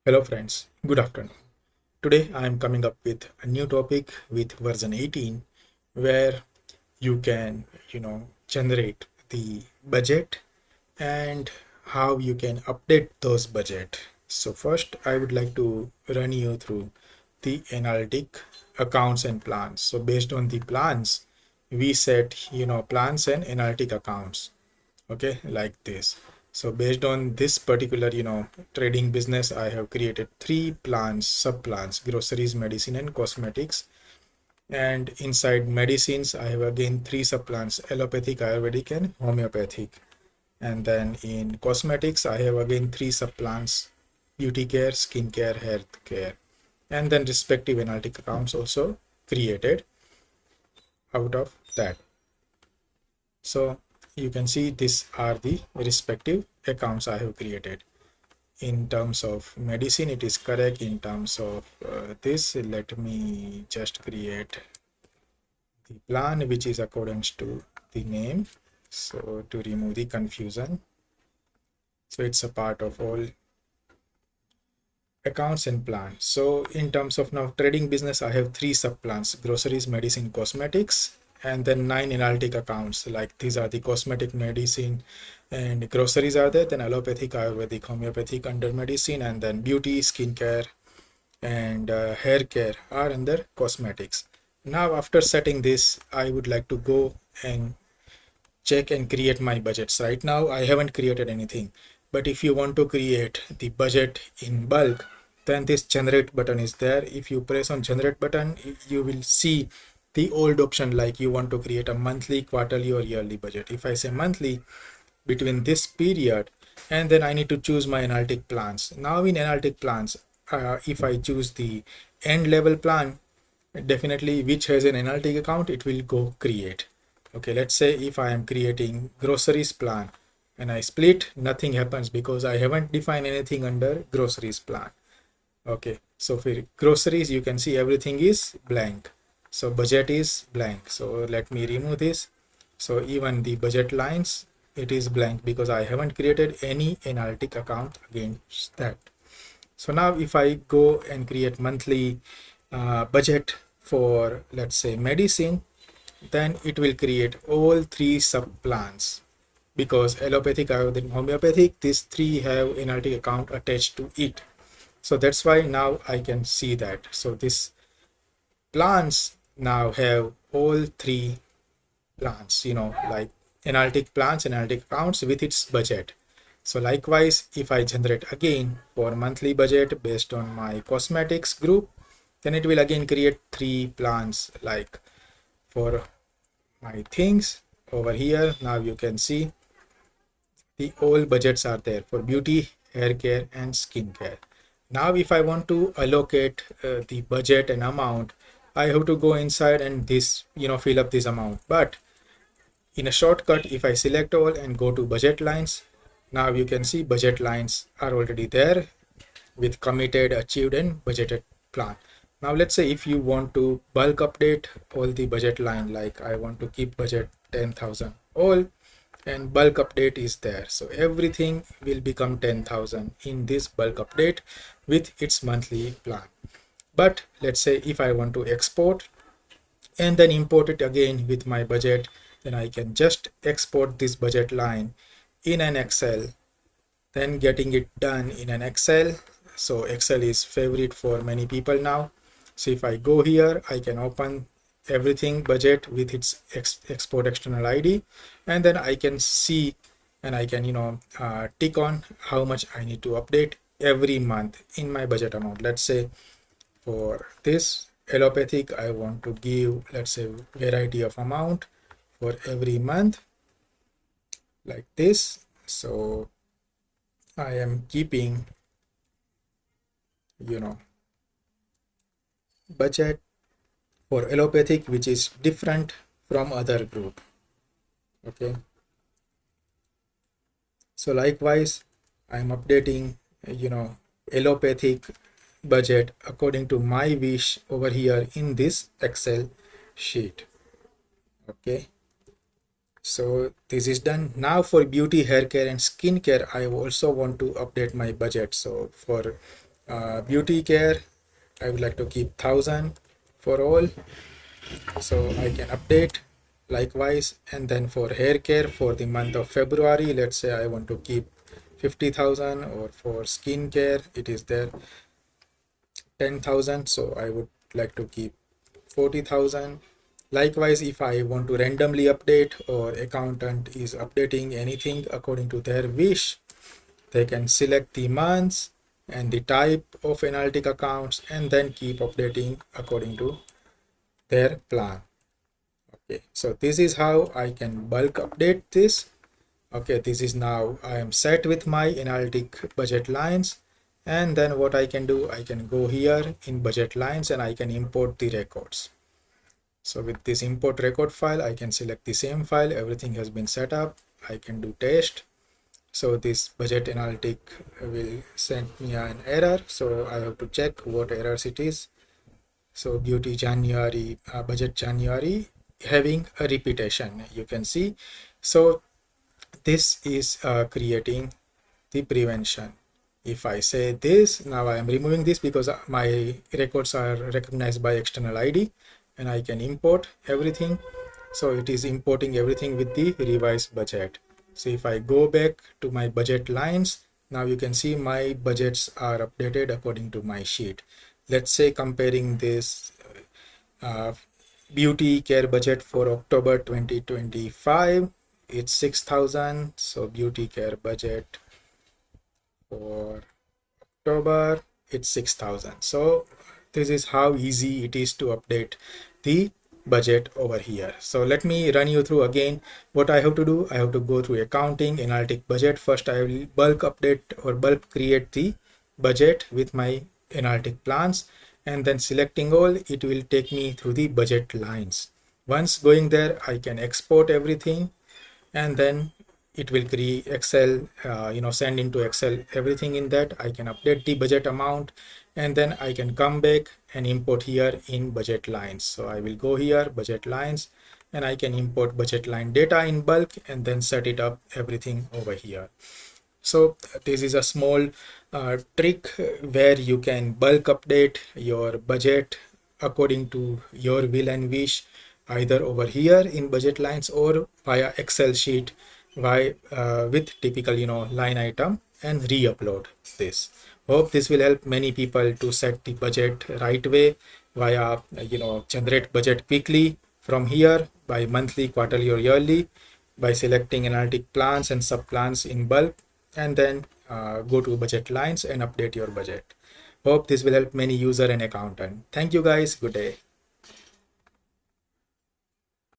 Hello friends, good afternoon. Today I am coming up with a new topic with version 18 where you can, generate the budget and how you can update those budget. So first I would like to run you through the analytic accounts and plans. So based on the plans, we set, plans and analytic accounts, okay, like this. So based on this particular trading business, I have created three plans, sub plans: groceries, medicine and cosmetics. And inside medicines I have again three sub plans: allopathic, ayurvedic and homeopathic. And then in cosmetics I have again three sub plans: beauty care, skin care, hair care. And then respective analytic accounts also created out of that. So you can see these are the respective accounts I have created. In terms of medicine, it is correct. In terms of this, let me just create the plan which is according to the name, so to remove the confusion. So it's a part of all accounts and plans. So in terms of now trading business, I have three sub plans: groceries, medicine, cosmetics, and then 9 analytic accounts. Like these are the cosmetic, medicine and groceries are there, then allopathic, ayurvedic, homeopathic under medicine, and then beauty, skincare and hair care are under cosmetics. Now after setting this, I would like to go and check and create my budgets. Right now I haven't created anything, but if you want to create the budget in bulk, then this generate button is there. If you press on generate button, you will see the old option, like you want to create a monthly, quarterly or yearly budget. If I say monthly, between this period, and then I need to choose my analytic plans. Now in analytic plans, if I choose the end level plan, definitely which has an analytic account, it will go create. Okay, let's say if I am creating groceries plan and I split, nothing happens because I haven't defined anything under groceries plan. Okay, so for groceries you can see everything is blank, so budget is blank. So let me remove this. So even the budget lines, it is blank because I haven't created any analytic account against that. So now if I go and create monthly budget for, let's say, medicine, then it will create all three sub plans, because allopathic, ayurvedic and homeopathic, these three have analytic account attached to it. So that's why now I can see that. So this plans now have all three plans, like analytic plans, analytic accounts with its budget. So likewise, if I generate again for monthly budget based on my cosmetics group, then it will again create three plans. Like for my things over here, now you can see the all budgets are there for beauty, hair care and skin care. Now if I want to allocate the budget and amount, I have to go inside and this, fill up this amount. But in a shortcut, if I select all and go to budget lines, now you can see budget lines are already there with committed, achieved and budgeted plan. Now let's say if you want to bulk update all the budget line, like I want to keep budget 10,000 all, and bulk update is there. So everything will become 10,000 in this bulk update with its monthly plan. But let's say if I want to export and then import it again with my budget, then I can just export this budget line in an Excel, then getting it done in an Excel. So Excel is favorite for many people now. So if I go here, I can open everything budget with its export external ID, and then I can see and I can tick on how much I need to update every month in my budget amount. Let's say for this allopathic, I want to give, let's say, variety of amount for every month like this. So I am keeping budget for allopathic which is different from other group. Okay, so likewise I'm updating allopathic budget according to my wish over here in this Excel sheet. Okay, so this is done. Now for beauty, hair care and skin care, I also want to update my budget. So for Beauty care, I would like to keep 1000 for all, so I can update likewise. And then for hair care for the month of February, let's say I want to keep 50,000, or for skin care it is there 10,000, so I would like to keep 40,000. Likewise, if I want to randomly update, or accountant is updating anything according to their wish, they can select the months and the type of analytic accounts and then keep updating according to their plan. Okay, so this is how I can bulk update this. Okay, this is now I am set with my analytic budget lines. And then what I can do, I can go here in budget lines and I can import the records. So with this import record file, I can select the same file. Everything has been set up. I can do test. So this budget analytic will send me an error. So I have to check what errors it is. So beauty January, budget January having a repetition, you can see. So this is creating the prevention. If I say this, now I am removing this because my records are recognized by external ID, and I can import everything. So it is importing everything with the revised budget. So if I go back to my budget lines, now you can see my budgets are updated according to my sheet. Let's say comparing this uh, beauty care budget for October 2025, it's 6,000. So beauty care budget for October, it's 6,000. So this is how easy it is to update the budget over here. So let me run you through again what I have to do. I have to go through accounting, analytic budget. First I will bulk update or bulk create the budget with my analytic plans, and then selecting all, it will take me through the budget lines. Once going there, I can export everything, and then it will create Excel, send into Excel everything in that. I can update the budget amount, and then I can come back and import here in budget lines. So I will go here, budget lines, and I can import budget line data in bulk and then set it up everything over here. So this is a small trick where you can bulk update your budget according to your will and wish, either over here in budget lines or via Excel sheet with typical line item, and re-upload this. Hope this will help many people to set the budget right way via generate budget quickly from here by monthly, quarterly, or yearly, by selecting analytic plans and sub plans in bulk, and then go to budget lines and update your budget. Hope this will help many user and accountant. Thank you guys. Good day.